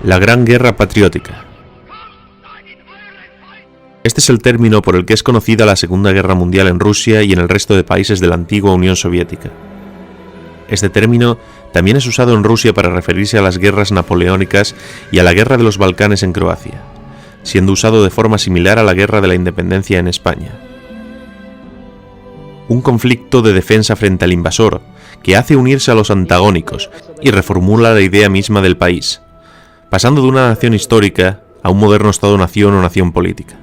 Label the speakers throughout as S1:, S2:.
S1: La Gran Guerra Patriótica. Este es el término por el que es conocida la Segunda Guerra Mundial en Rusia y en el resto de países de la antigua Unión Soviética. Este término también es usado en Rusia para referirse a las guerras napoleónicas y a la Guerra de los Balcanes en Croacia, siendo usado de forma similar a la Guerra de la Independencia en España. Un conflicto de defensa frente al invasor que hace unirse a los antagónicos y reformula la idea misma del país, pasando de una nación histórica a un moderno Estado-nación o nación política.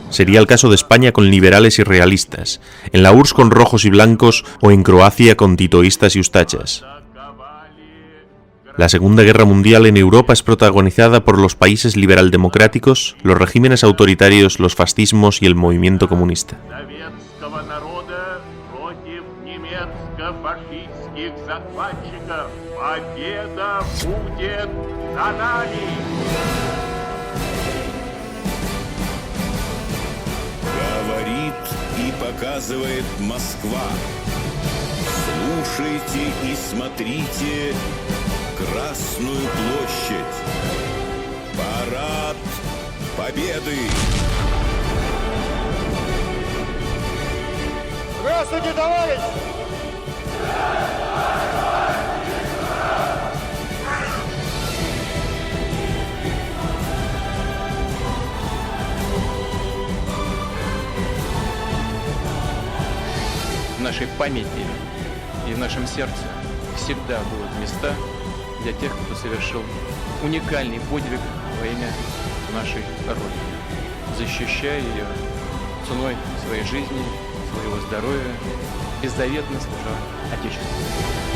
S1: Sería el caso de España con liberales y realistas, en la URSS con rojos y blancos o en Croacia con titoístas y ustachas. La Segunda Guerra Mundial en Europa es protagonizada por los países liberal-democráticos, los regímenes autoritarios, los fascismos y el movimiento comunista.
S2: Говорит и показывает Москва. Слушайте и смотрите Красную площадь. Парад Победы.
S3: Здравствуйте, товарищи!
S4: В нашей памяти и в нашем сердце всегда будут места для тех, кто совершил уникальный подвиг во имя нашей Родины, защищая ее ценой своей жизни, своего здоровья, беззаветно служа Отечеству.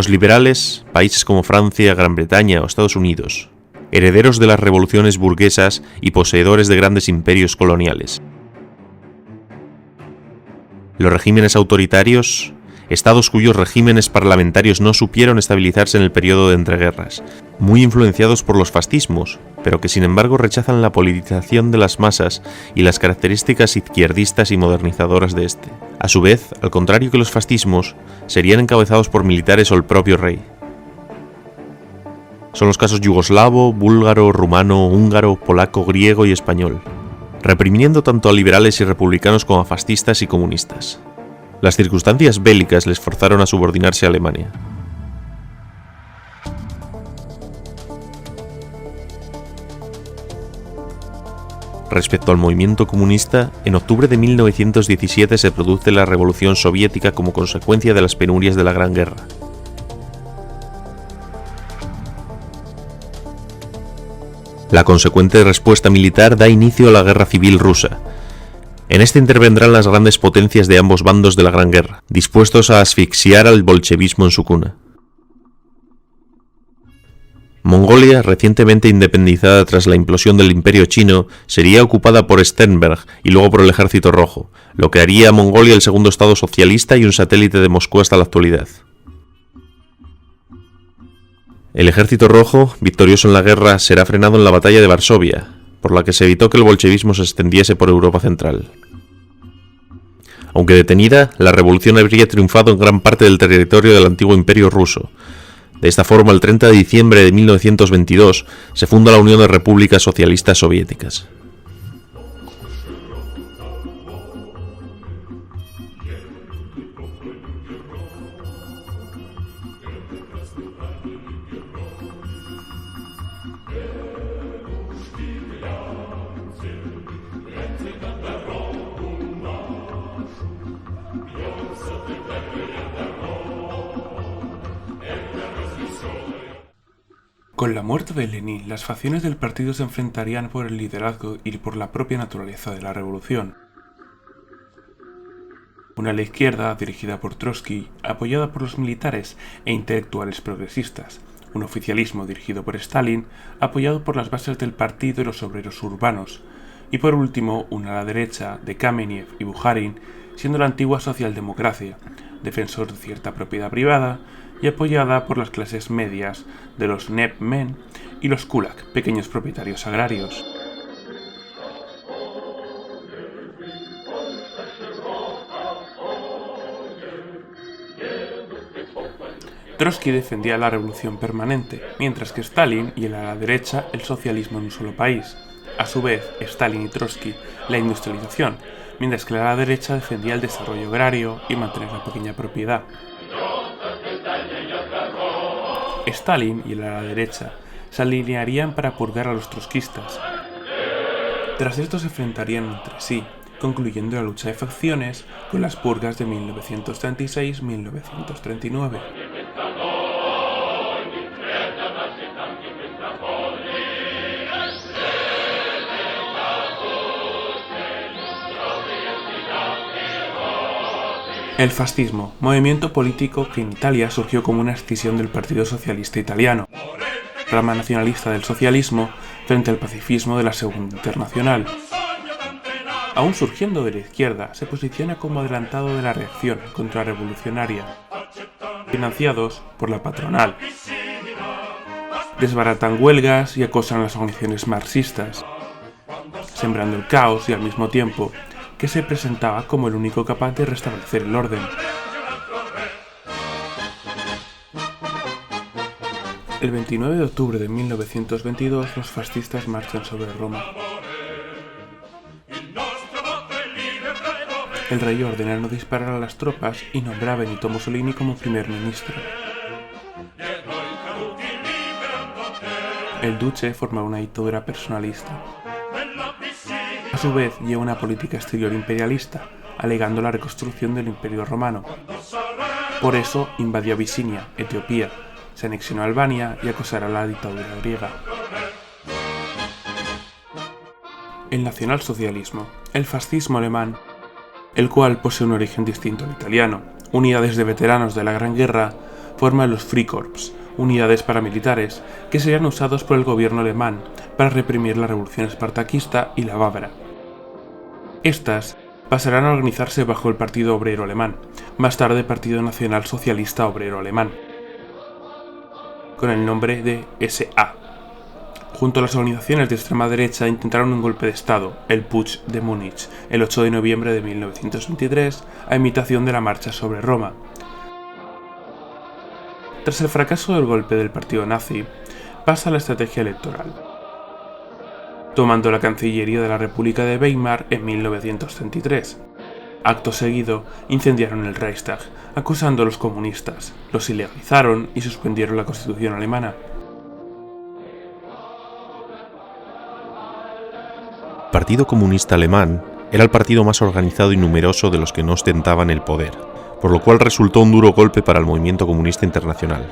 S1: Los liberales, países como Francia, Gran Bretaña o Estados Unidos, herederos de las revoluciones burguesas y poseedores de grandes imperios coloniales. Los regímenes autoritarios, estados cuyos regímenes parlamentarios no supieron estabilizarse en el periodo de entreguerras, muy influenciados por los fascismos, pero que sin embargo rechazan la politización de las masas y las características izquierdistas y modernizadoras de este. A su vez, al contrario que los fascismos, serían encabezados por militares o el propio rey. Son los casos yugoslavo, búlgaro, rumano, húngaro, polaco, griego y español, reprimiendo tanto a liberales y republicanos como a fascistas y comunistas. Las circunstancias bélicas les forzaron a subordinarse a Alemania. Respecto al movimiento comunista, en octubre de 1917 se produce la Revolución Soviética como consecuencia de las penurias de la Gran Guerra. La consecuente respuesta militar da inicio a la Guerra Civil Rusa. En esta intervendrán las grandes potencias de ambos bandos de la Gran Guerra, dispuestos a asfixiar al bolchevismo en su cuna. Mongolia, recientemente independizada tras la implosión del Imperio Chino, sería ocupada por Sternberg y luego por el Ejército Rojo, lo que haría a Mongolia el segundo estado socialista y un satélite de Moscú hasta la actualidad. El Ejército Rojo, victorioso en la guerra, será frenado en la Batalla de Varsovia, por la que se evitó que el bolchevismo se extendiese por Europa Central. Aunque detenida, la revolución habría triunfado en gran parte del territorio del antiguo Imperio ruso. De esta forma, el 30 de diciembre de 1922 se funda la Unión de Repúblicas Socialistas Soviéticas.
S3: Con la muerte de Lenin, las facciones del partido se enfrentarían por el liderazgo y por la propia naturaleza de la revolución. Una ala izquierda, dirigida por Trotsky, apoyada por los militares e intelectuales progresistas. Un oficialismo dirigido por Stalin, apoyado por las bases del partido y los obreros urbanos. Y por último, una ala derecha de Kamenev y Bukharin, siendo la antigua socialdemocracia, defensor de cierta propiedad privada y apoyada por las clases medias de los Nepmen y los Kulak, pequeños propietarios agrarios. Trotsky defendía la revolución permanente, mientras que Stalin y el ala derecha el socialismo en un solo país. A su vez, Stalin y Trotsky la industrialización, mientras que la ala derecha defendía el desarrollo agrario y mantener la pequeña propiedad. Stalin y el ala derecha se alinearían para purgar a los trotskistas. Tras esto se enfrentarían entre sí, concluyendo la lucha de facciones con las purgas de 1936-1939. El fascismo, movimiento político que en Italia surgió como una escisión del Partido Socialista Italiano, rama nacionalista del socialismo frente al pacifismo de la Segunda Internacional. Aún surgiendo de la izquierda, se posiciona como adelantado de la reacción contrarrevolucionaria, financiados por la patronal. Desbaratan huelgas y acosan las organizaciones marxistas, sembrando el caos y al mismo tiempo que se presentaba como el único capaz de restablecer el orden. El 29 de octubre de 1922 los fascistas marchan sobre Roma. El rey ordena no disparar a las tropas y nombra a Benito Mussolini como primer ministro. El duce forma una dictadura personalista. A su vez, lleva una política exterior imperialista, alegando la reconstrucción del Imperio Romano. Por eso, invadió Abisinia, Etiopía, se anexionó a Albania y acosará la dictadura griega. El nacionalsocialismo, el fascismo alemán, el cual posee un origen distinto al italiano. Unidades de veteranos de la Gran Guerra forman los Freikorps, unidades paramilitares que serían usados por el gobierno alemán para reprimir la revolución espartaquista y la bávara. Estas pasarán a organizarse bajo el Partido Obrero Alemán, más tarde Partido Nacional Socialista Obrero Alemán, con el nombre de SA. Junto a las organizaciones de extrema derecha intentaron un golpe de Estado, el Putsch de Múnich, el 8 de noviembre de 1923, a imitación de la marcha sobre Roma. Tras el fracaso del golpe del partido nazi, pasa a la estrategia electoral, tomando la Cancillería de la República de Weimar en 1933. Acto seguido, incendiaron el Reichstag, acusando a los comunistas, los ilegalizaron y suspendieron la Constitución alemana.
S1: El Partido Comunista Alemán era el partido más organizado y numeroso de los que no ostentaban el poder, por lo cual resultó un duro golpe para el movimiento comunista internacional.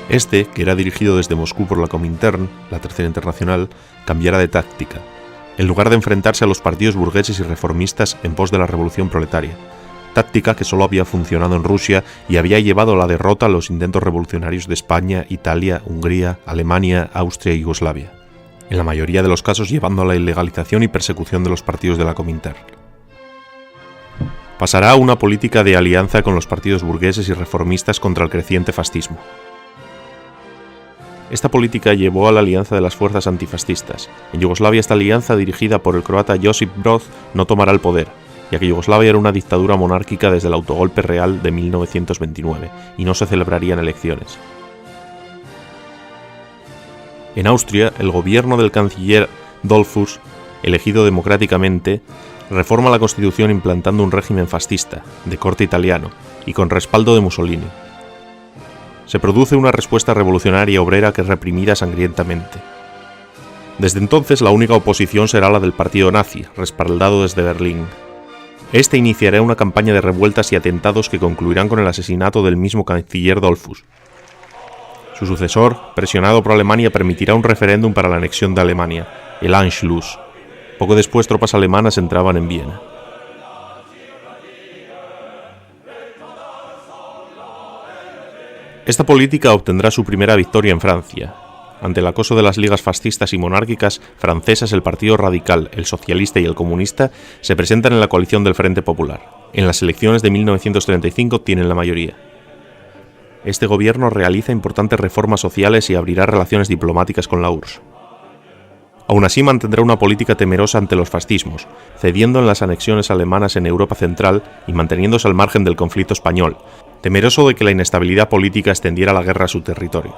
S1: Este, que era dirigido desde Moscú por la Comintern, la Tercera Internacional, cambiara de táctica, en lugar de enfrentarse a los partidos burgueses y reformistas en pos de la revolución proletaria, táctica que solo había funcionado en Rusia y había llevado a la derrota a los intentos revolucionarios de España, Italia, Hungría, Alemania, Austria y Yugoslavia, en la mayoría de los casos llevando a la ilegalización y persecución de los partidos de la Comintern. Pasará a una política de alianza con los partidos burgueses y reformistas contra el creciente fascismo. Esta política llevó a la alianza de las fuerzas antifascistas. En Yugoslavia esta alianza, dirigida por el croata Josip Broz, no tomará el poder, ya que Yugoslavia era una dictadura monárquica desde el autogolpe real de 1929 y no se celebrarían elecciones. En Austria, el gobierno del canciller Dollfuss, elegido democráticamente, reforma la constitución implantando un régimen fascista, de corte italiano, y con respaldo de Mussolini. Se produce una respuesta revolucionaria obrera que es reprimida sangrientamente. Desde entonces la única oposición será la del partido nazi, respaldado desde Berlín. Este iniciará una campaña de revueltas y atentados que concluirán con el asesinato del mismo canciller Dollfuss. Su sucesor, presionado por Alemania, permitirá un referéndum para la anexión de Alemania, el Anschluss. Poco después, tropas alemanas entraban en Viena. Esta política obtendrá su primera victoria en Francia. Ante el acoso de las ligas fascistas y monárquicas francesas, el Partido Radical, el Socialista y el Comunista se presentan en la coalición del Frente Popular. En las elecciones de 1935 obtienen la mayoría. Este gobierno realiza importantes reformas sociales y abrirá relaciones diplomáticas con la URSS. Aún así mantendrá una política temerosa ante los fascismos, cediendo en las anexiones alemanas en Europa Central y manteniéndose al margen del conflicto español, temeroso de que la inestabilidad política extendiera la guerra a su territorio.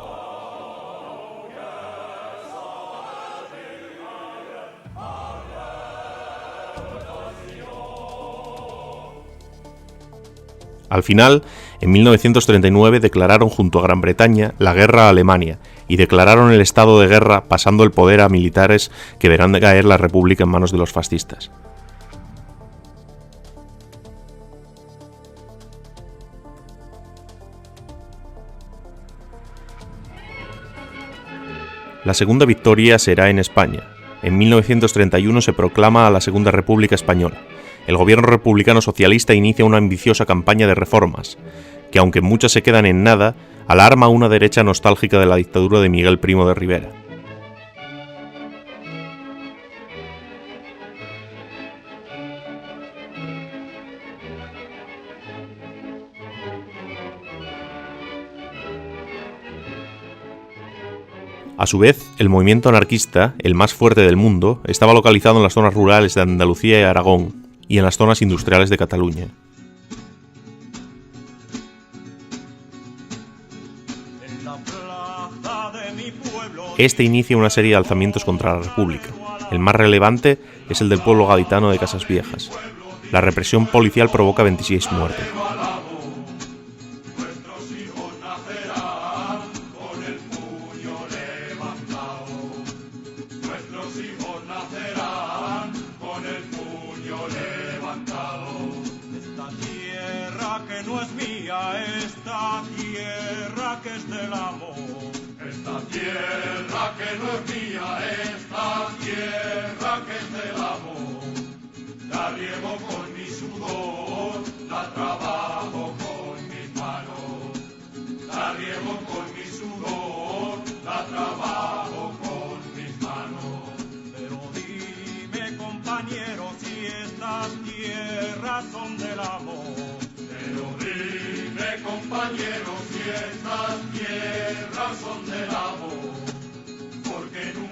S1: Al final, en 1939 declararon junto a Gran Bretaña la guerra a Alemania y declararon el estado de guerra, pasando el poder a militares que verán caer la república en manos de los fascistas. La segunda victoria será en España. En 1931 se proclama a la Segunda República Española. El gobierno republicano socialista inicia una ambiciosa campaña de reformas, que aunque muchas se quedan en nada, alarma a una derecha nostálgica de la dictadura de Miguel Primo de Rivera. A su vez, el movimiento anarquista, el más fuerte del mundo, estaba localizado en las zonas rurales de Andalucía y Aragón, y en las zonas industriales de Cataluña. Este inicia una serie de alzamientos contra la República. El más relevante es el del pueblo gaditano de Casas Viejas. La represión policial provoca 26 muertes.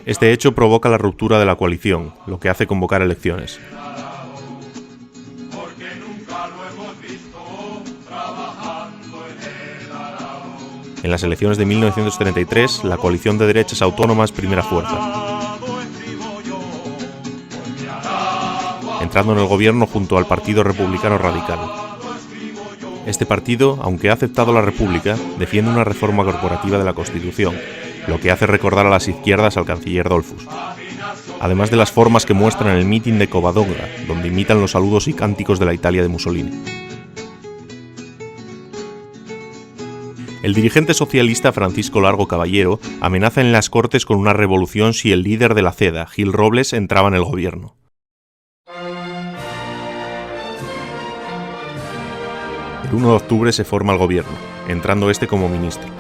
S1: Este hecho provoca la ruptura de la coalición, lo que hace convocar elecciones. En las elecciones de 1933, la coalición de derechas autónomas primera fuerza, entrando en el gobierno junto al Partido Republicano Radical. Este partido, aunque ha aceptado la República, defiende una reforma corporativa de la Constitución, lo que hace recordar a las izquierdas al canciller Dollfuss, además de las formas que muestran en el mitin de Covadonga, donde imitan los saludos y cánticos de la Italia de Mussolini. El dirigente socialista Francisco Largo Caballero amenaza en las Cortes con una revolución si el líder de la CEDA, Gil Robles, entraba en el gobierno. El 1 de octubre se forma el gobierno, entrando este como ministro.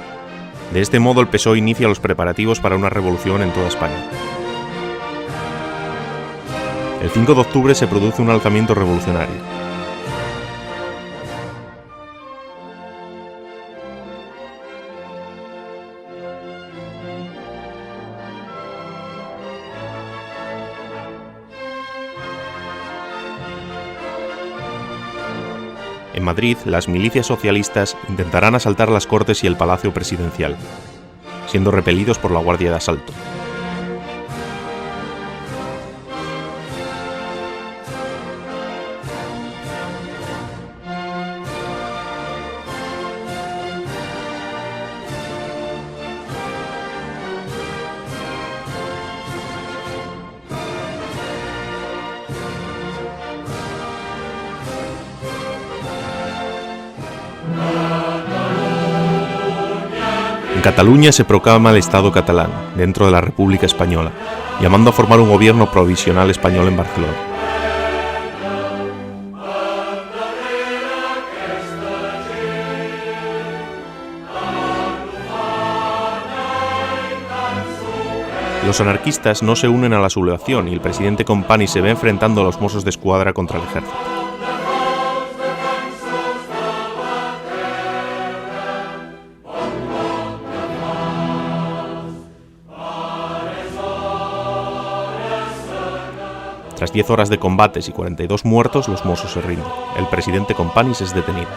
S1: De este modo, el PSOE inicia los preparativos para una revolución en toda España. El 5 de octubre se produce un alzamiento revolucionario. En Madrid, las milicias socialistas intentarán asaltar las Cortes y el Palacio Presidencial, siendo repelidos por la Guardia de Asalto. En Cataluña se proclama el Estado catalán, dentro de la República Española, llamando a formar un gobierno provisional español en Barcelona. Los anarquistas no se unen a la sublevación y el presidente Companys se ve enfrentando a los Mossos d'Esquadra contra el ejército. Tras 10 horas de combates y 42 muertos, los Mossos se rinden. El presidente Companys es detenido.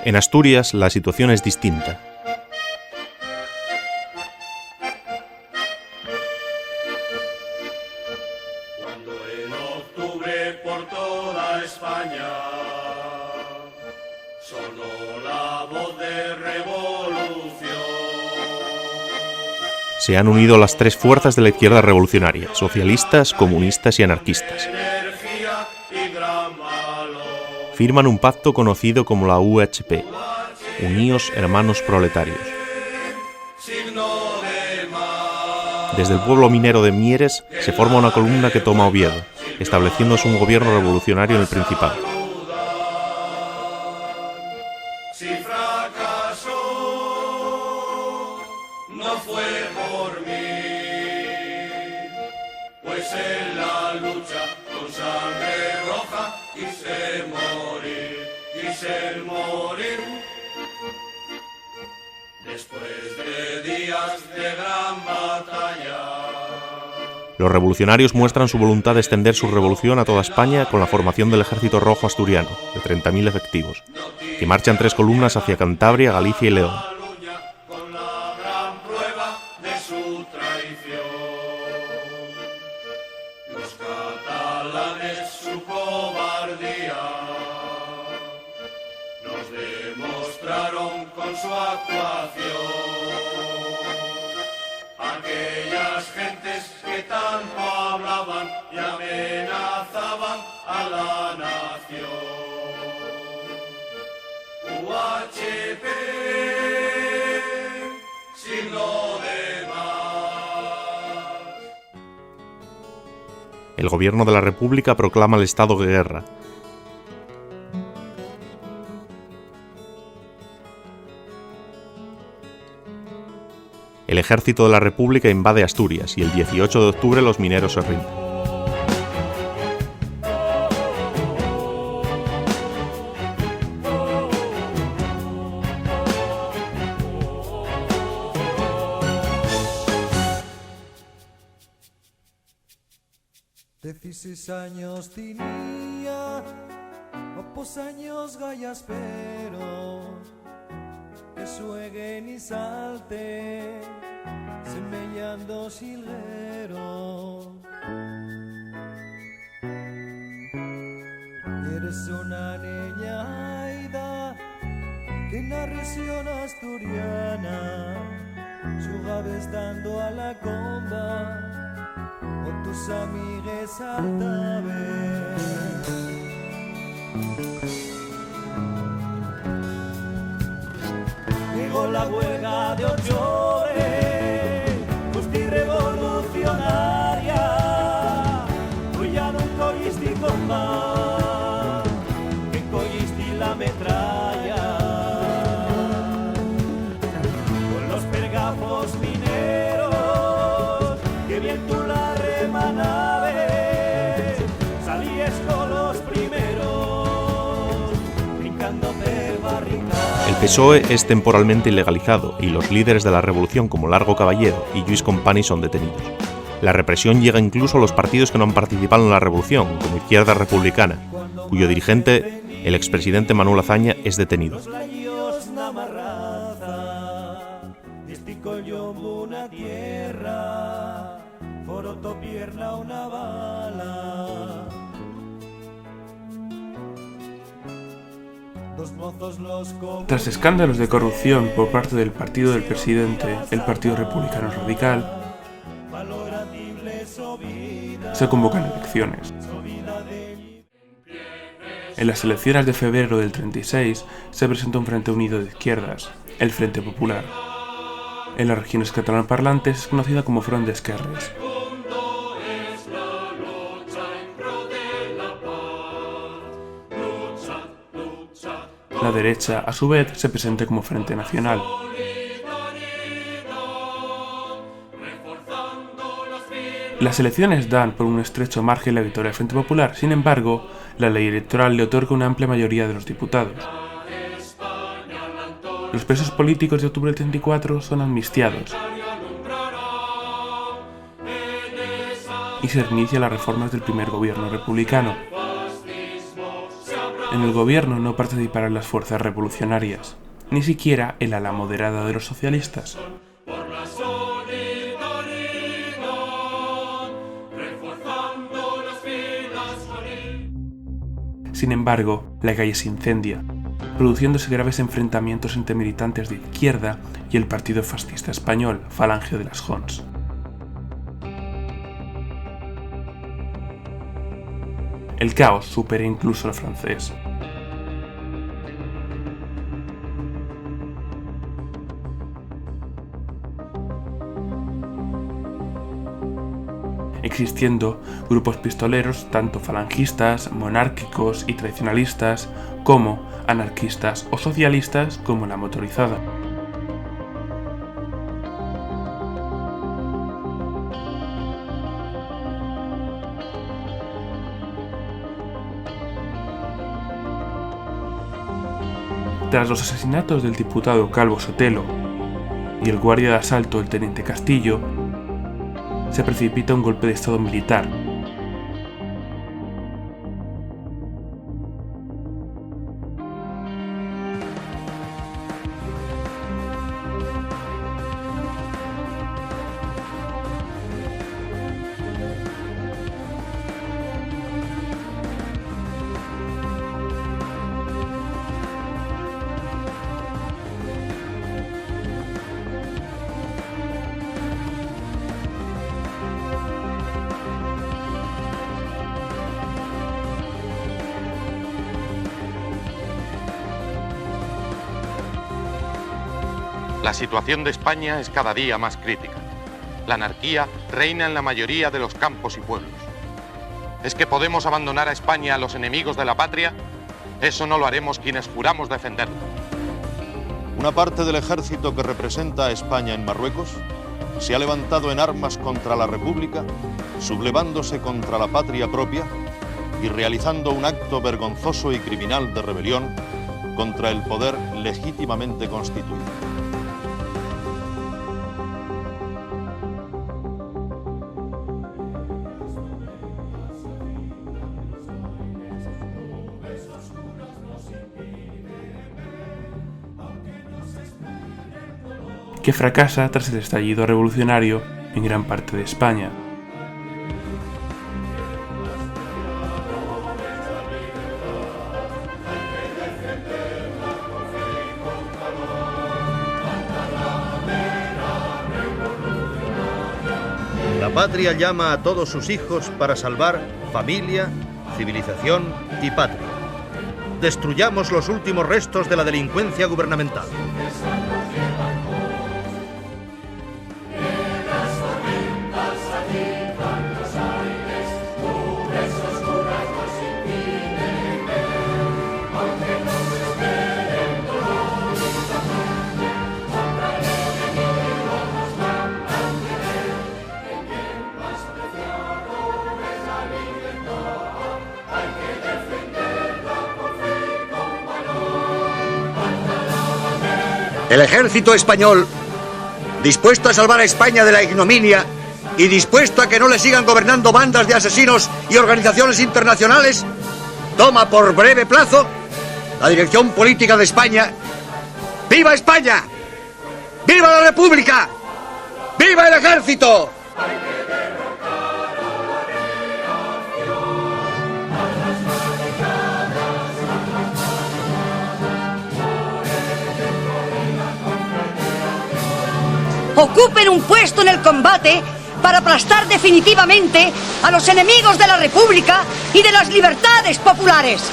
S1: En Asturias, la situación es distinta.
S5: Cuando en octubre por toda España sonó la voz de revolución.
S1: Se han unido las tres fuerzas de la izquierda revolucionaria: socialistas, comunistas y anarquistas.
S5: Energía y gran valor.
S1: Firman un pacto conocido como la UHP, Uníos Hermanos Proletarios.
S5: Signo de mar.
S1: Desde el pueblo minero de Mieres se forma una columna que toma Oviedo, estableciéndose un gobierno revolucionario en el Principado.
S5: Si fracasó, no fue por mí, pues en la lucha con sangre roja quise morir. Después de días de gran batalla.
S1: Los revolucionarios muestran su voluntad de extender su revolución a toda España con la formación del Ejército Rojo Asturiano, de 30.000 efectivos, que marcha en 3 columnas hacia Cantabria, Galicia y León.
S5: Con la gran prueba de su traición, los catalanes su cobardía nos demostraron con su actuación. Aquellas gentes que tanto hablaban y amenazaban a la nación. UHP, signo de más.
S1: El gobierno de la República proclama el estado de guerra. El ejército de la República invade Asturias y el 18 de octubre los mineros se rinden.
S6: Dieciséis años tenía, pocos años gallas, pero que sueguen y salte, semellando silguero. Eres una niña aida que en la región asturiana jugabas dando a la comba con tus amigues alta vez. Llegó la huelga de octubre, justi revolucionaria, tú ya no cogisti comba, que cogisti la metralla. Con los pergafos mineros, que bien tú la remanabes, salíes con los primeros, brincando per barricada.
S1: El PSOE es temporalmente ilegalizado y los líderes de la revolución como Largo Caballero y Lluís Companys son detenidos. La represión llega incluso a los partidos que no han participado en la revolución, como Izquierda Republicana, cuyo dirigente, el expresidente Manuel Azaña, es detenido.
S3: Tras escándalos de corrupción por parte del partido del presidente, el Partido Republicano Radical, se convocan elecciones. En las elecciones de febrero del 36 se presenta un frente unido de izquierdas, el Frente Popular. En las regiones catalanoparlantes es conocida como Front d'Esquerres. La derecha, a su vez, se presenta como Frente Nacional. Las elecciones dan por un estrecho margen la victoria del Frente Popular, sin embargo, la ley electoral le otorga una amplia mayoría de los diputados. Los presos políticos de octubre del 34 son amnistiados y se reinicia las reformas del primer gobierno republicano. En el gobierno no participarán las fuerzas revolucionarias, ni siquiera el ala moderada de los socialistas. Sin embargo, la calle se incendia, produciéndose graves enfrentamientos entre militantes de izquierda y el Partido Fascista Español, Falange de las Jons. El caos supera incluso al francés. Existiendo grupos pistoleros tanto falangistas, monárquicos y tradicionalistas, como anarquistas o socialistas como la motorizada. Tras los asesinatos del diputado Calvo Sotelo y el guardia de asalto del teniente Castillo, se precipita un golpe de estado militar.
S7: La situación de España es cada día más crítica. La anarquía reina en la mayoría de los campos y pueblos. ¿Es que podemos abandonar a España a los enemigos de la patria? Eso no lo haremos quienes juramos defenderla.
S8: Una parte del ejército que representa a España en Marruecos se ha levantado en armas contra la República, sublevándose contra la patria propia y realizando un acto vergonzoso y criminal de rebelión contra el poder legítimamente constituido.
S3: Que fracasa tras el estallido revolucionario en gran parte de España.
S9: La patria llama a todos sus hijos para salvar familia, civilización y patria. Destruyamos los últimos restos de la delincuencia gubernamental.
S10: El ejército español, dispuesto a salvar a España de la ignominia y dispuesto a que no le sigan gobernando bandas de asesinos y organizaciones internacionales, toma por breve plazo la dirección política de España. ¡Viva España! ¡Viva la República! ¡Viva el ejército!
S11: Ocupen un puesto en el combate para aplastar definitivamente a los enemigos de la República y de las libertades populares.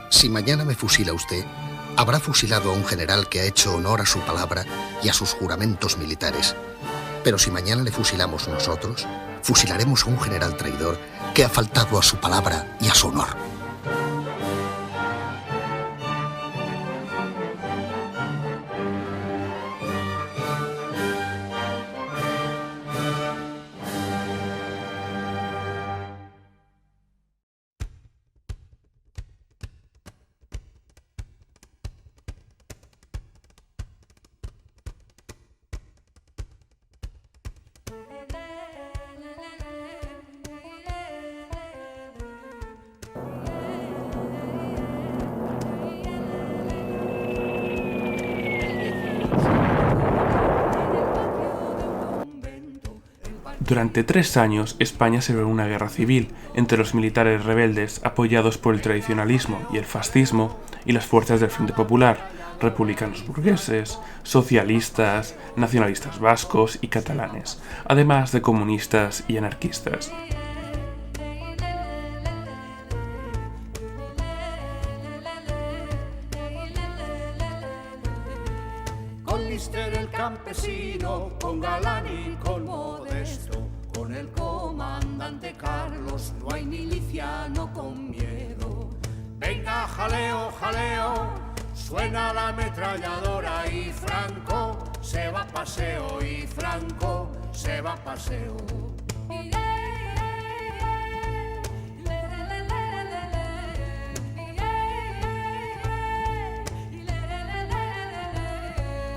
S12: Si mañana me fusila usted, habrá fusilado a un general que ha hecho honor a su palabra y a sus juramentos militares. Pero si mañana le fusilamos nosotros, fusilaremos a un general traidor que ha faltado a su palabra y a su honor.
S3: Durante 3 años, España se ve una guerra civil entre los militares rebeldes apoyados por el tradicionalismo y el fascismo y las fuerzas del Frente Popular, republicanos burgueses, socialistas, nacionalistas vascos y catalanes, además de comunistas y anarquistas.
S6: Con Lister el campesino, con Galán y con Modesto, con el comandante Carlos, no hay miliciano con miedo. Venga, jaleo, jaleo, suena la ametralladora y Franco se va a paseo, y Franco se va a paseo.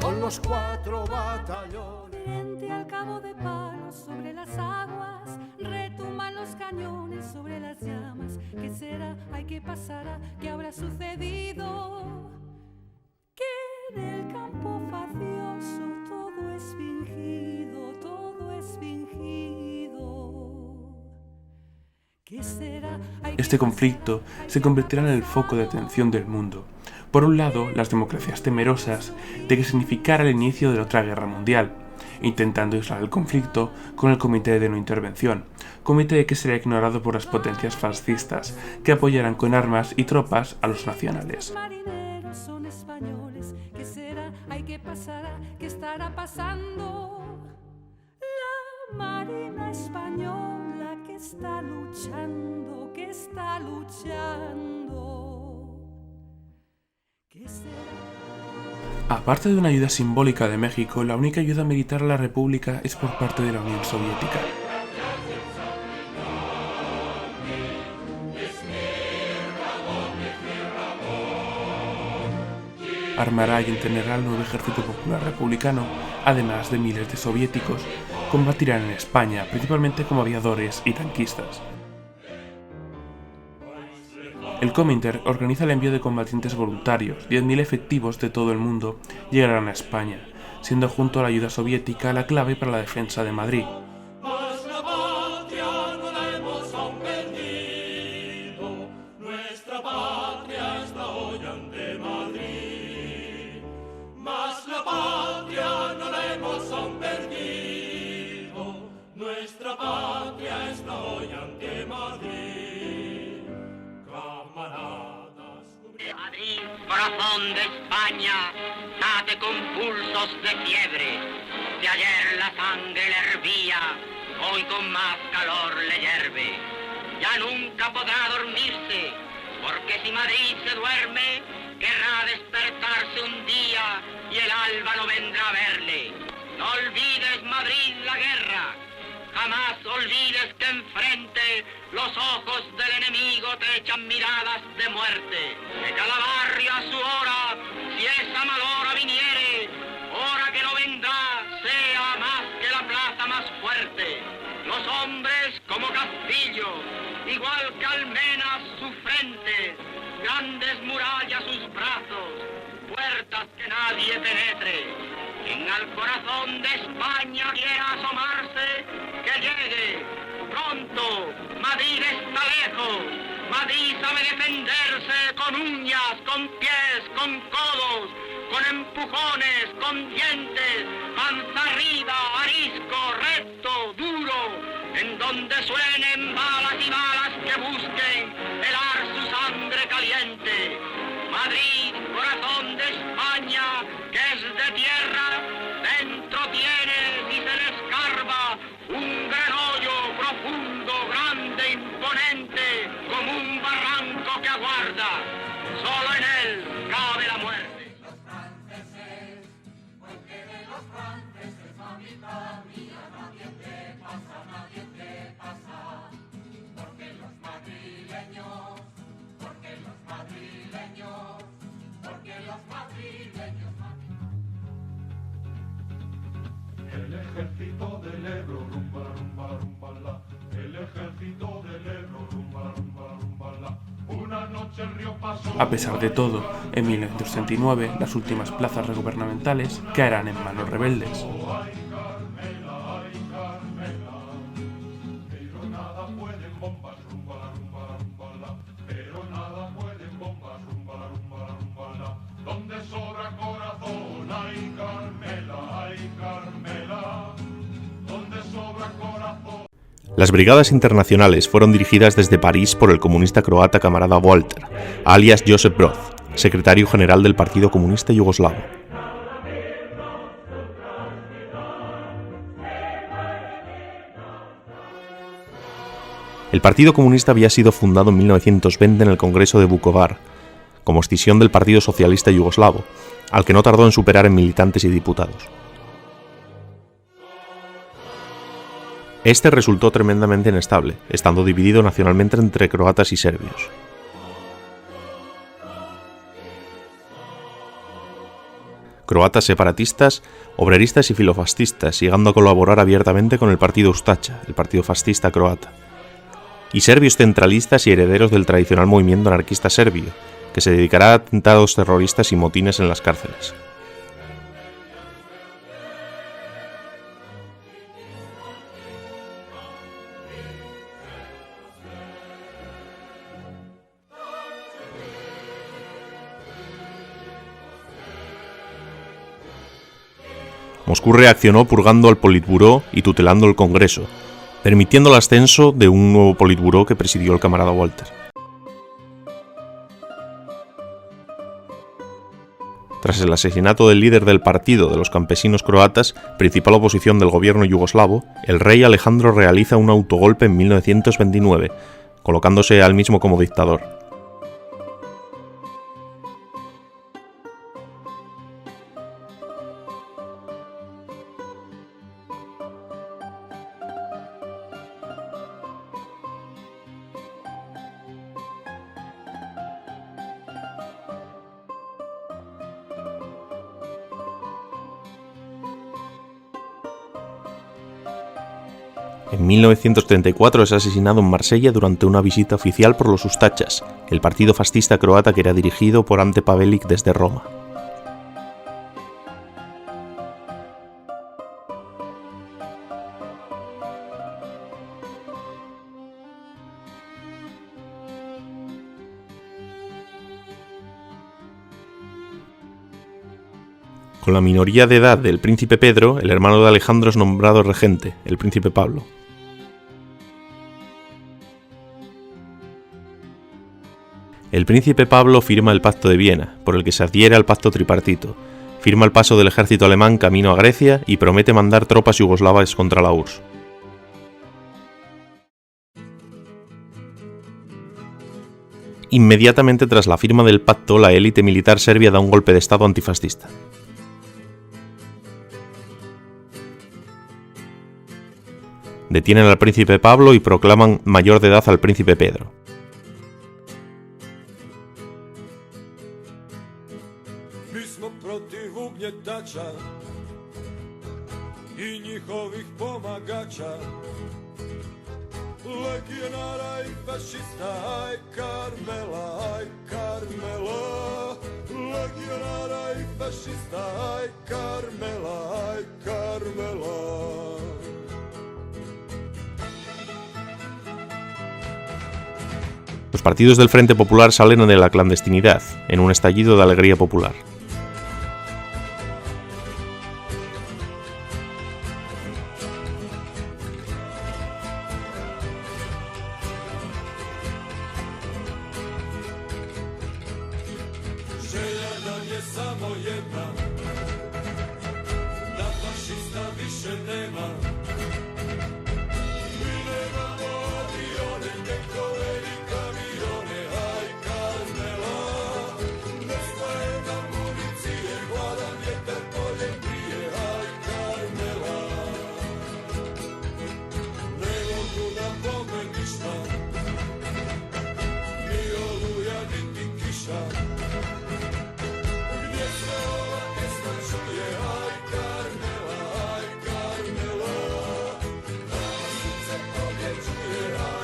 S6: Con los 4 batallones.
S13: Frente al cabo de Palos, sobre las aguas, retumban los cañones sobre las llamas. ¿Qué será? Ay, ¿qué pasará? ¿Qué habrá sucedido? Que en el campo facioso todo es fingido, todo es fingido. ¿Qué será? Ay,
S3: Este conflicto se convertirá en el foco de atención del mundo. Por un lado, las democracias temerosas de que significara el inicio de otra guerra mundial, intentando aislar el conflicto con el Comité de No Intervención, comité que será ignorado por las potencias fascistas que apoyarán con armas y tropas a los nacionales.
S13: marineros son españoles. ¿Qué será? Ay, ¿qué pasará? ¿Qué estará pasando? La marina española que está luchando, que está luchando. ¿Qué será?
S3: Aparte de una ayuda simbólica de México, la única ayuda militar a la República es por parte de la Unión Soviética. Armará y entrenará al nuevo Ejército Popular Republicano, además de miles de soviéticos, combatirán en España, principalmente como aviadores y tanquistas. El Cominter organiza el envío de combatientes voluntarios. 10.000 efectivos de todo el mundo llegarán a España, siendo junto a la ayuda soviética la clave para la defensa de Madrid.
S6: Mas la patria no la hemos aún perdido, nuestra patria está hoy ante Madrid. Mas la patria no la hemos aún perdido, nuestra patria está hoy ante Madrid.
S14: Madrid, corazón de España, late con pulsos de fiebre. Si ayer la sangre le hervía, hoy con más calor le hierve. Ya nunca podrá dormirse, porque si Madrid se duerme, querrá despertarse un día y el alba no vendrá a verle. No olvides, Madrid, la guerra. Jamás olvides que enfrente los ojos del enemigo te echan miradas de muerte. Que cada barrio a su hora, si esa mal hora viniere, hora que no vendrá, sea más que la plaza más fuerte. Los hombres como Castillo, igual que almenas su frente, grandes murallas sus brazos, puertas que nadie penetre. Quien al corazón de España quiera asomarse, que llegue pronto. Madrid está lejos. Madrid sabe defenderse con uñas, con pies, con codos, con empujones, con dientes, panza arriba, arisco, recto, duro, en donde suenen balas y balas que busquen helar su sangre caliente. Madrid, corazón de España, que es de tierra, dentro tiene, si se le escarba, un gran hoyo profundo, grande, imponente, como un barranco que aguarda. Solo en él cabe la muerte.
S6: Los franceses, porque de los franceses, mamita mía, nadie te pasa, porque los madrileños, porque los madrileños, porque los madrileños.
S5: El ejército del Ebro, rumba, rumba, rumba, la. El ejército del Ebro, rumba, rumba, rumba, la. Una noche el río pasó.
S3: A pesar de todo, en 1939 las últimas plazas gubernamentales caerán en manos rebeldes.
S1: Las brigadas internacionales fueron dirigidas desde París por el comunista croata camarada Walter, alias Josip Broz, secretario general del Partido Comunista Yugoslavo. El Partido Comunista había sido fundado en 1920 en el Congreso de Vukovar, como escisión del Partido Socialista Yugoslavo, al que no tardó en superar en militantes y diputados. Este resultó tremendamente inestable, estando dividido nacionalmente entre croatas y serbios. Croatas separatistas, obreristas y filofascistas, llegando a colaborar abiertamente con el partido Ustaša, el partido fascista croata, y serbios centralistas y herederos del tradicional movimiento anarquista serbio, que se dedicará a atentados terroristas y motines en las cárceles. Moscú reaccionó purgando al Politburó y tutelando el Congreso, permitiendo el ascenso de un nuevo Politburó que presidió el camarada Walter. Tras el asesinato del líder del Partido de los Campesinos Croatas, principal oposición del gobierno yugoslavo, el rey Alejandro realiza un autogolpe en 1929, colocándose a él mismo como dictador. En 1934 es asesinado en Marsella durante una visita oficial por los Ustašas, el partido fascista croata que era dirigido por Ante Pavelić desde Roma. Con la minoría de edad del príncipe Pedro, el hermano de Alejandro es nombrado regente, el príncipe Pablo. El príncipe Pablo firma el Pacto de Viena, por el que se adhiere al pacto tripartito, firma el paso del ejército alemán camino a Grecia y promete mandar tropas yugoslavas contra la URSS. Inmediatamente tras la firma del pacto, la élite militar serbia da un golpe de estado antifascista. Detienen al príncipe Pablo y proclaman mayor de edad al príncipe Pedro.
S5: Legionara i fascista, aj Carmela, aj Carmela. Legionara i fascista, aj Carmela, aj Carmela.
S1: Los partidos del Frente Popular salen de la clandestinidad, en un estallido de alegría popular.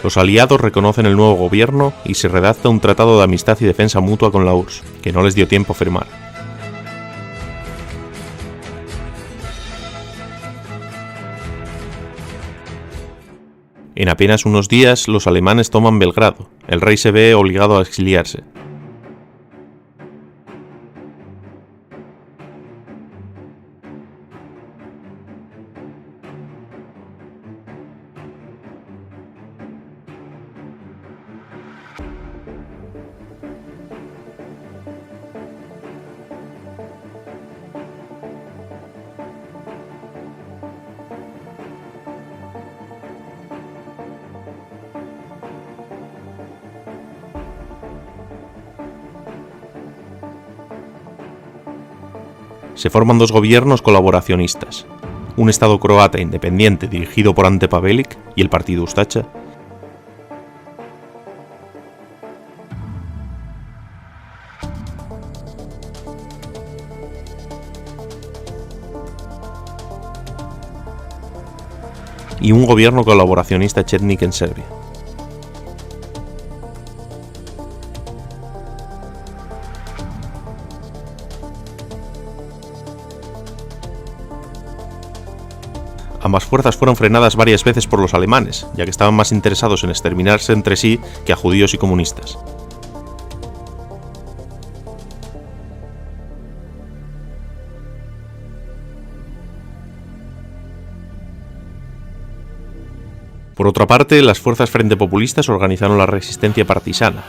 S1: Los aliados reconocen el nuevo gobierno y se redacta un tratado de amistad y defensa mutua con la URSS, que no les dio tiempo a firmar. En apenas unos días, los alemanes toman Belgrado. El rey se ve obligado a exiliarse. Se forman dos gobiernos colaboracionistas, un Estado croata independiente dirigido por Ante Pavelić y el partido Ustaša, y un gobierno colaboracionista chetnik en Serbia. Ambas fuerzas fueron frenadas varias veces por los alemanes, ya que estaban más interesados en exterminarse entre sí que a judíos y comunistas. Por otra parte, las fuerzas frente populistas organizaron la resistencia partisana.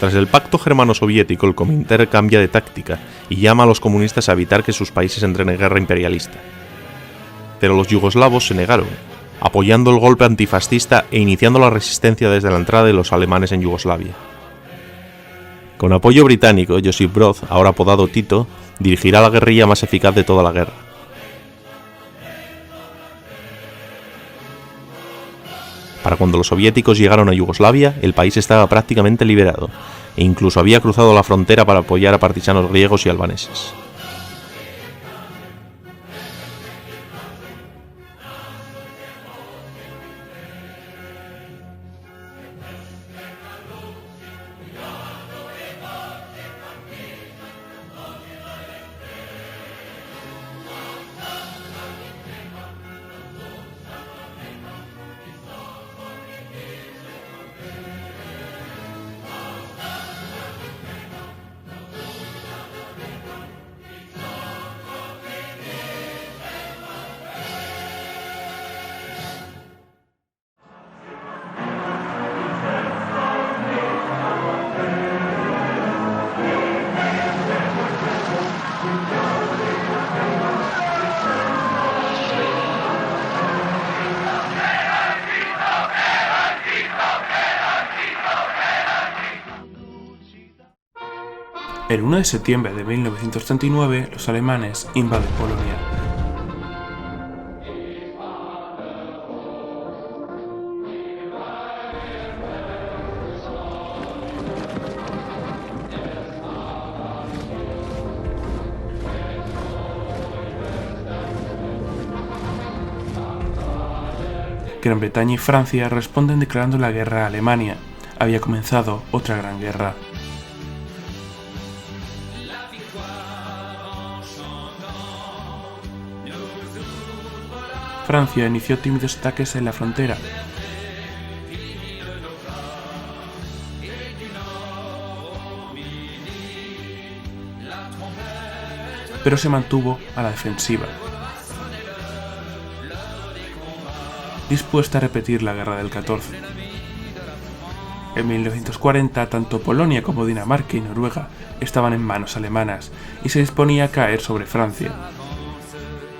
S1: Tras el pacto germano-soviético, el Comintern cambia de táctica y llama a los comunistas a evitar que sus países entren en guerra imperialista. Pero los yugoslavos se negaron, apoyando el golpe antifascista e iniciando la resistencia desde la entrada de los alemanes en Yugoslavia. Con apoyo británico, Josip Broz, ahora apodado Tito, dirigirá la guerrilla más eficaz de toda la guerra. Para cuando los soviéticos llegaron a Yugoslavia, el país estaba prácticamente liberado, e incluso había cruzado la frontera para apoyar a partisanos griegos y albaneses.
S3: El 1 de septiembre de 1939, los alemanes invaden Polonia. Gran Bretaña y Francia responden declarando la guerra a Alemania. Había comenzado otra gran guerra. Francia inició tímidos ataques en la frontera. Pero se mantuvo a la defensiva, dispuesta a repetir la guerra del 14. En 1940, tanto Polonia como Dinamarca y Noruega estaban en manos alemanas y se disponía a caer sobre Francia.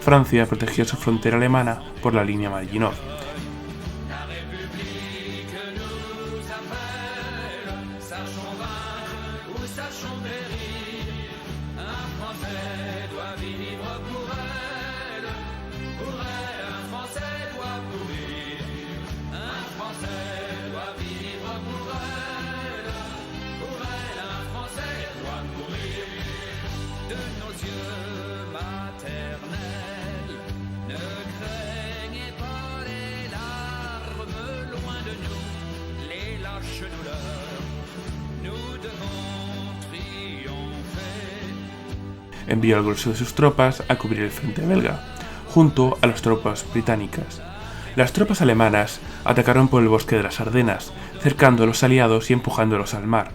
S3: Francia protegió su frontera alemana por la línea Maginot. Envió al grueso de sus tropas a cubrir el frente belga, junto a las tropas británicas. Las tropas alemanas atacaron por el bosque de las Ardenas, cercando a los aliados y empujándolos al mar.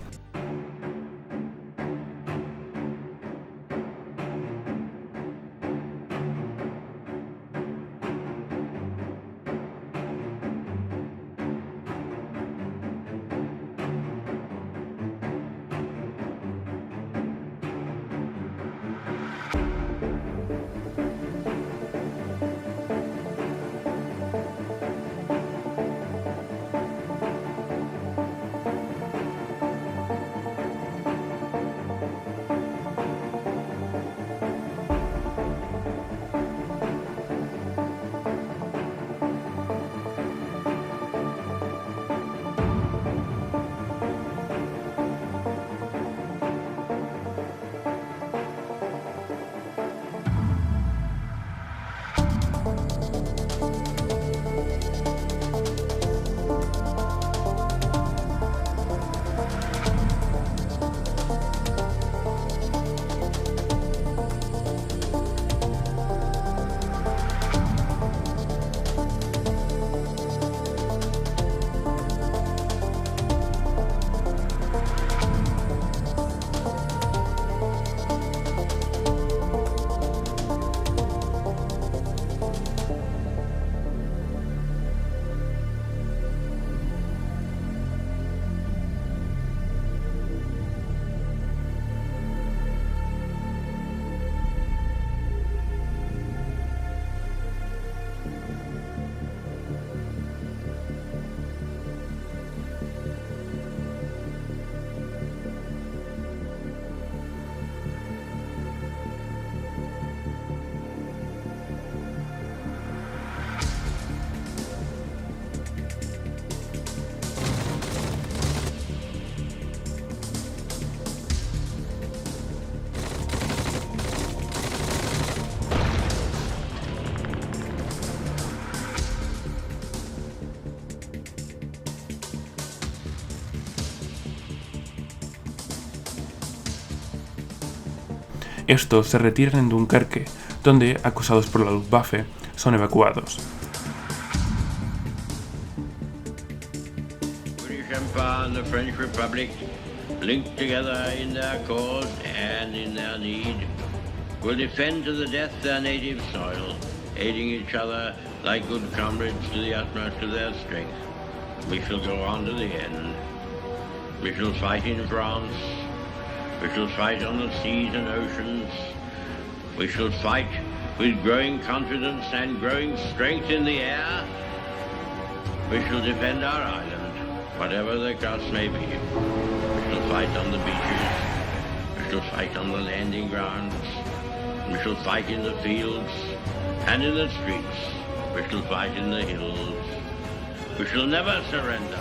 S3: Estos se retiran en Dunkerque, donde, acusados por la Luftwaffe, son evacuados.
S15: British Empire and the French Republic, linked together in their cause and in their need, will defend to the death their native soil, aiding each other like good comrades to the utmost of their strength. We shall go on to the end. We shall fight in France. We shall fight on the seas and oceans. We shall fight with growing confidence and growing strength in the air. We shall defend our island, whatever the cost may be. We shall fight on the beaches. We shall fight on the landing grounds. We shall fight in the fields and in the streets. We shall fight in the hills. We shall never surrender.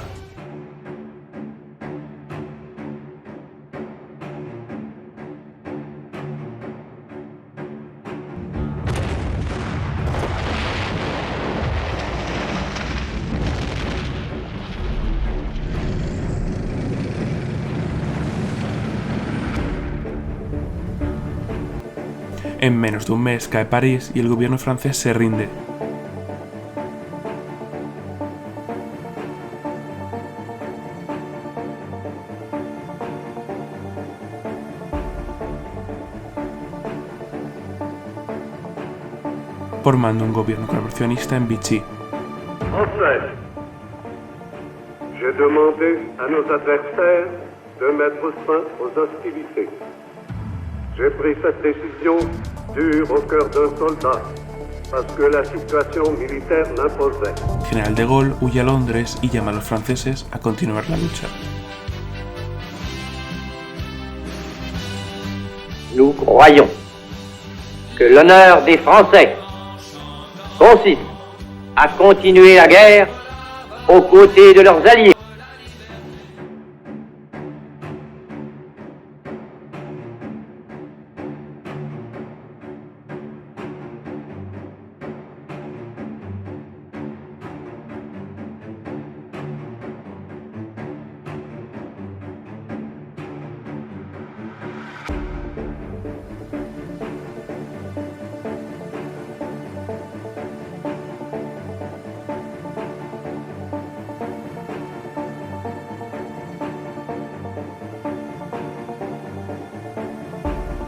S3: En menos de un mes cae París y el gobierno francés se rinde. Formando un gobierno colaboracionista en Vichy.
S5: Enfin, j'ai demandé à nos adversaires de mettre fin aux hostilités. J'ai pris cette décision dure au cœur d'un soldat, parce que la situation militaire l'imposait.
S3: General de Gaulle huye a Londres y llama a los franceses a continuar la lucha.
S16: Nous croyons que l'honneur des Français consiste à continuer la guerre aux côtés de leurs alliés.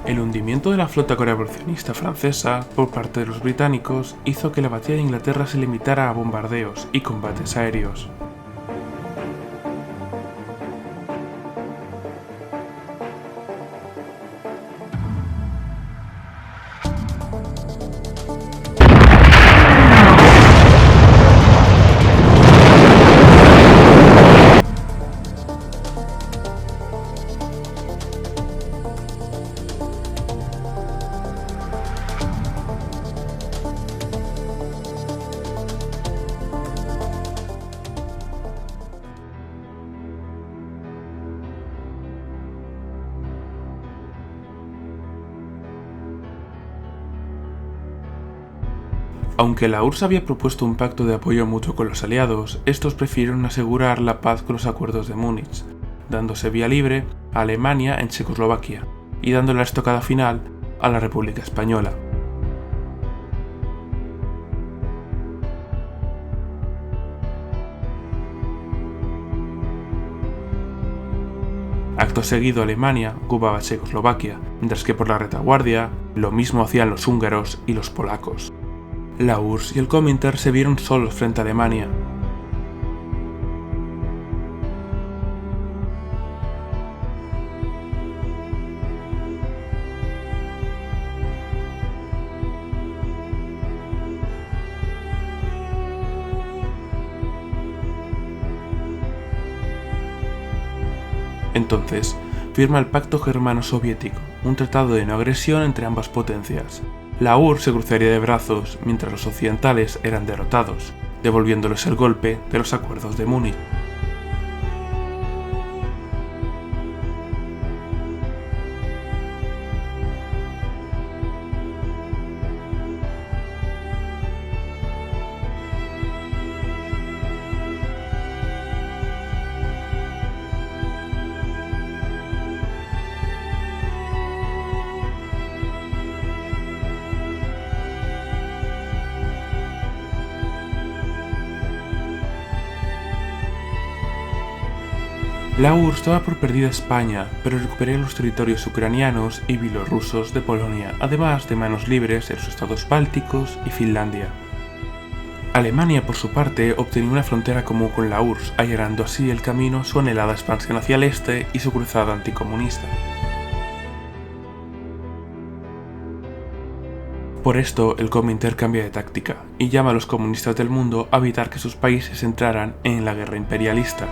S3: El hundimiento de la flota colaboracionista francesa por parte de los británicos hizo que la batalla de Inglaterra se limitara a bombardeos y combates aéreos. Aunque la URSS había propuesto un pacto de apoyo mutuo con los aliados, estos prefirieron asegurar la paz con los acuerdos de Múnich, dándose vía libre a Alemania en Checoslovaquia y dando la estocada final a la República Española. Acto seguido, Alemania ocupaba Checoslovaquia, mientras que por la retaguardia lo mismo hacían los húngaros y los polacos. La URSS y el Comintern se vieron solos frente a Alemania. Entonces, firma el Pacto Germano-Soviético, un tratado de no agresión entre ambas potencias. La URSS se cruzaría de brazos mientras los occidentales eran derrotados, devolviéndoles el golpe de los acuerdos de Múnich. La URSS daba por perdida España, pero recuperaría los territorios ucranianos y bielorrusos de Polonia, además de manos libres en los estados bálticos y Finlandia. Alemania, por su parte, obtenía una frontera común con la URSS, allanando así el camino a su anhelada expansión hacia el este y su cruzada anticomunista. Por esto, el Comintern cambia de táctica y llama a los comunistas del mundo a evitar que sus países entraran en la guerra imperialista.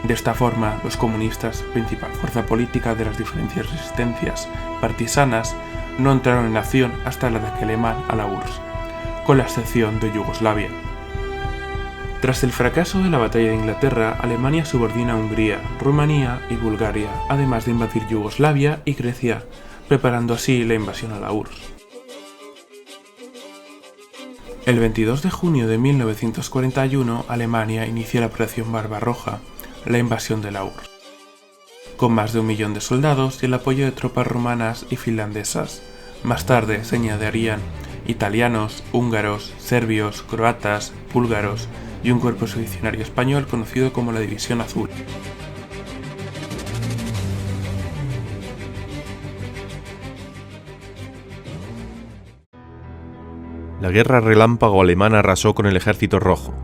S3: De esta forma, los comunistas, principal fuerza política de las diferentes resistencias partisanas, no entraron en acción hasta el ataque alemán a la URSS, con la excepción de Yugoslavia. Tras el fracaso de la batalla de Inglaterra, Alemania subordina a Hungría, Rumanía y Bulgaria, además de invadir Yugoslavia y Grecia, preparando así la invasión a la URSS. El 22 de junio de 1941, Alemania inicia la Operación Barbarroja, la invasión de la URSS. Con más de 1 millón de soldados y el apoyo de tropas rumanas y finlandesas, Más tarde se añadirían italianos, húngaros, serbios, croatas, búlgaros y un cuerpo expedicionario español conocido como la División Azul.
S1: La guerra relámpago alemana arrasó con el Ejército Rojo.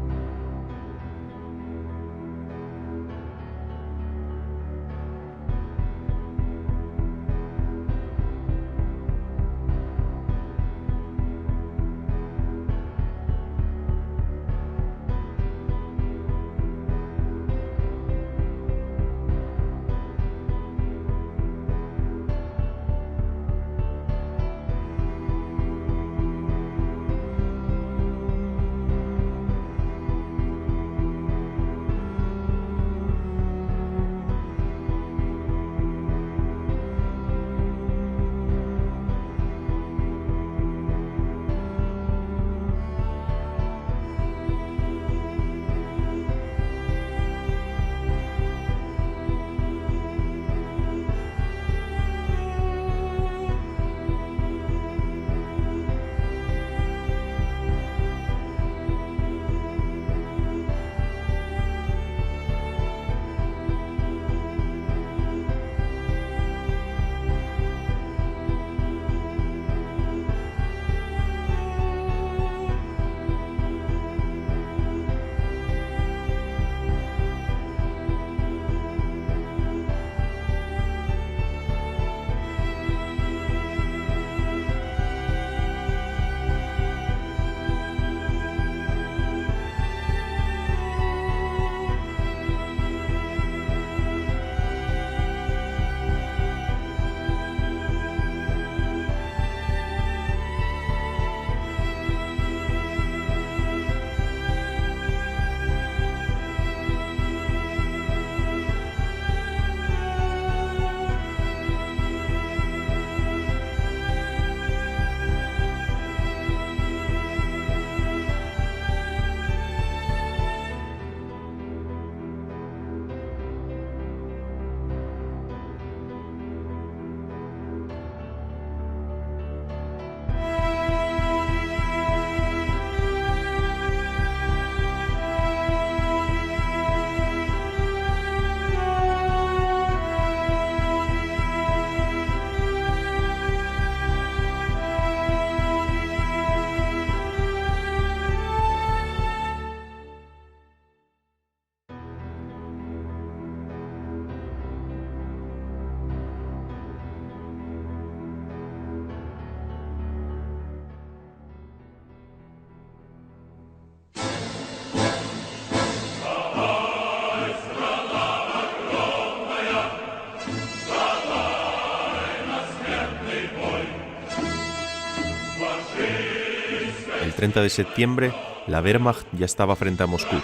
S1: El 30 de septiembre, la Wehrmacht ya estaba frente a Moscú.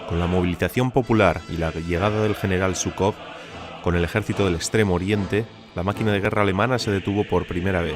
S1: Con la movilización popular y la llegada del general Zhukov con el ejército del Extremo Oriente, la máquina de guerra alemana se detuvo por primera vez.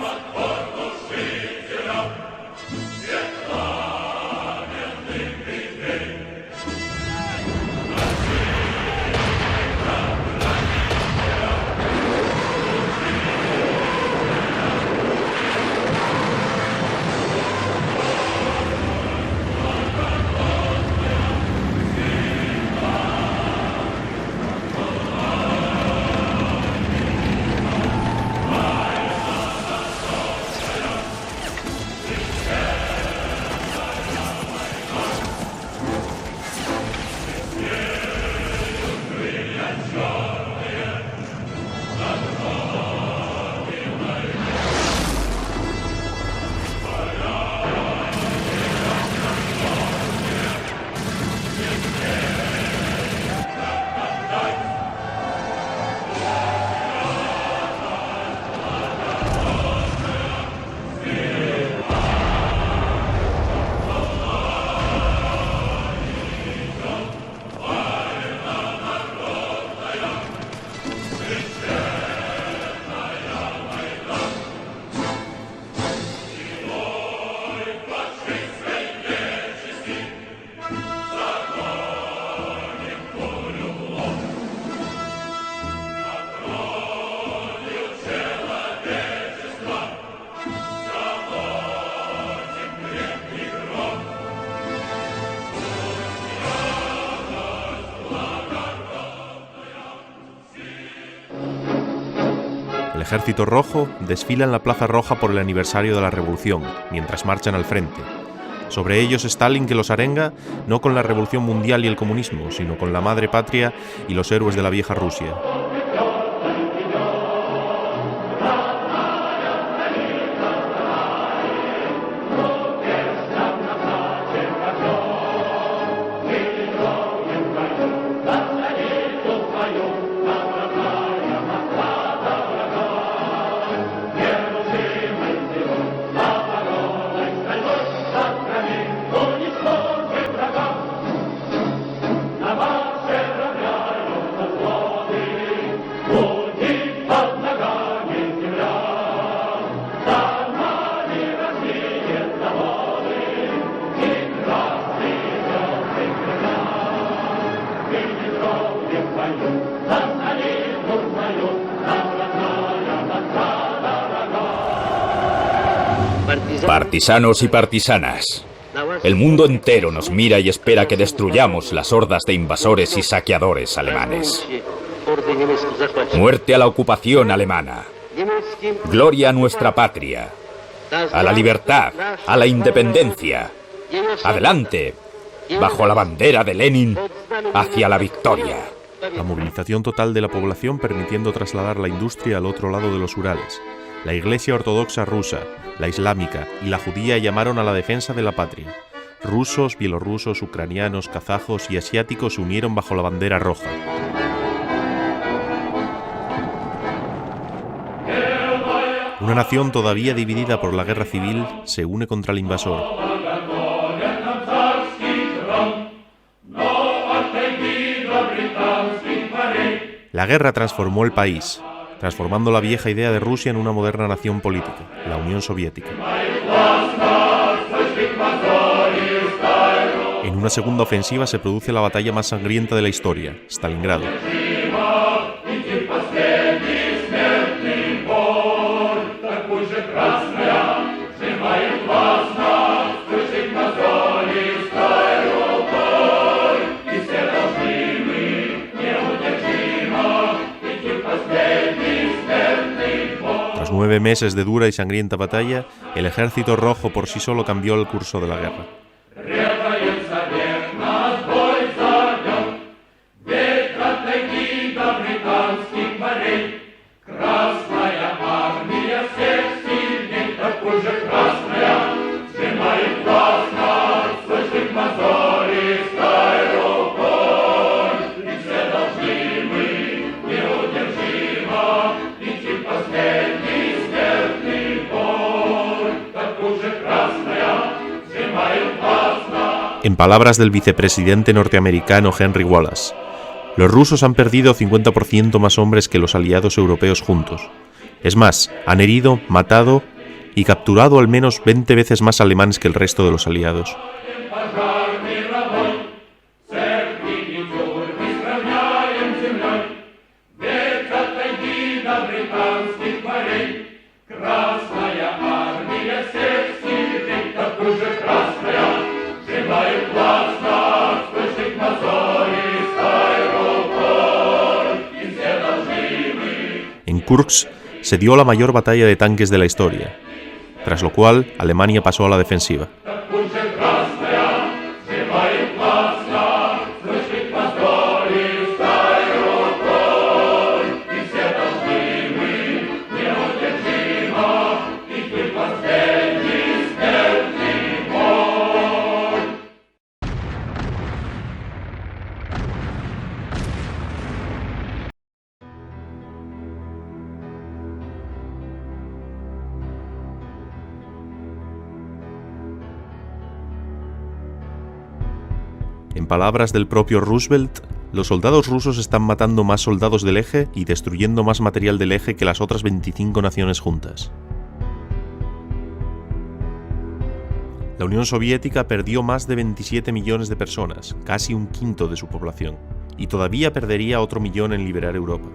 S1: Ejército Rojo desfila en la Plaza Roja por el aniversario de la Revolución, mientras marchan al frente. Sobre ellos Stalin, que los arenga no con la Revolución Mundial y el comunismo, sino con la madre patria y los héroes de la vieja Rusia.
S17: Partisanos y partisanas, el mundo entero nos mira y espera que destruyamos las hordas de invasores y saqueadores alemanes. Muerte a la ocupación alemana. Gloria a nuestra patria. A la libertad, a la independencia. Adelante, bajo la bandera de Lenin, hacia la victoria.
S1: La movilización total de la población permitiendo trasladar la industria al otro lado de los Urales. La Iglesia Ortodoxa rusa, la islámica y la judía llamaron a la defensa de la patria. Rusos, bielorrusos, ucranianos, kazajos y asiáticos se unieron bajo la bandera roja. Una nación todavía dividida por la guerra civil se une contra el invasor. La guerra transformó el país, transformando la vieja idea de Rusia en una moderna nación política, la Unión Soviética. En una segunda ofensiva se produce la batalla más sangrienta de la historia, Stalingrado. Tras 9 meses de dura y sangrienta batalla, el Ejército Rojo por sí solo cambió el curso de la guerra. En palabras del vicepresidente norteamericano Henry Wallace, los rusos han perdido 50% más hombres que los aliados europeos juntos. Es más, han herido, matado y capturado al menos 20 veces más alemanes que el resto de los aliados. En Kursk se dio la mayor batalla de tanques de la historia, tras lo cual Alemania pasó a la defensiva. En palabras del propio Roosevelt, los soldados rusos están matando más soldados del eje y destruyendo más material del eje que las otras 25 naciones juntas. La Unión Soviética perdió más de 27 millones de personas, casi un quinto de su población, y todavía perdería otro millón en liberar Europa.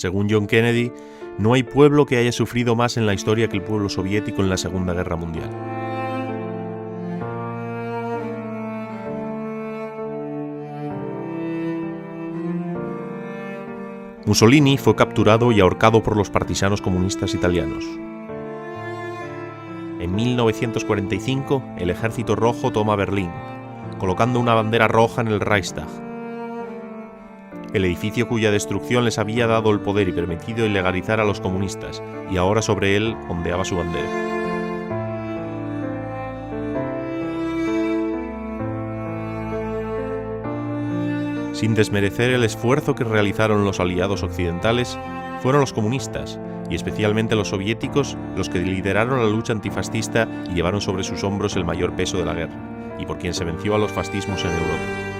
S1: Según John Kennedy, no hay pueblo que haya sufrido más en la historia que el pueblo soviético en la Segunda Guerra Mundial. Mussolini fue capturado y ahorcado por los partisanos comunistas italianos. En 1945, el Ejército Rojo toma Berlín, colocando una bandera roja en el Reichstag, el edificio cuya destrucción les había dado el poder y permitido ilegalizar a los comunistas, y ahora sobre él ondeaba su bandera. Sin desmerecer el esfuerzo que realizaron los aliados occidentales, fueron los comunistas, y especialmente los soviéticos, los que lideraron la lucha antifascista y llevaron sobre sus hombros el mayor peso de la guerra, y por quien se venció a los fascismos en Europa.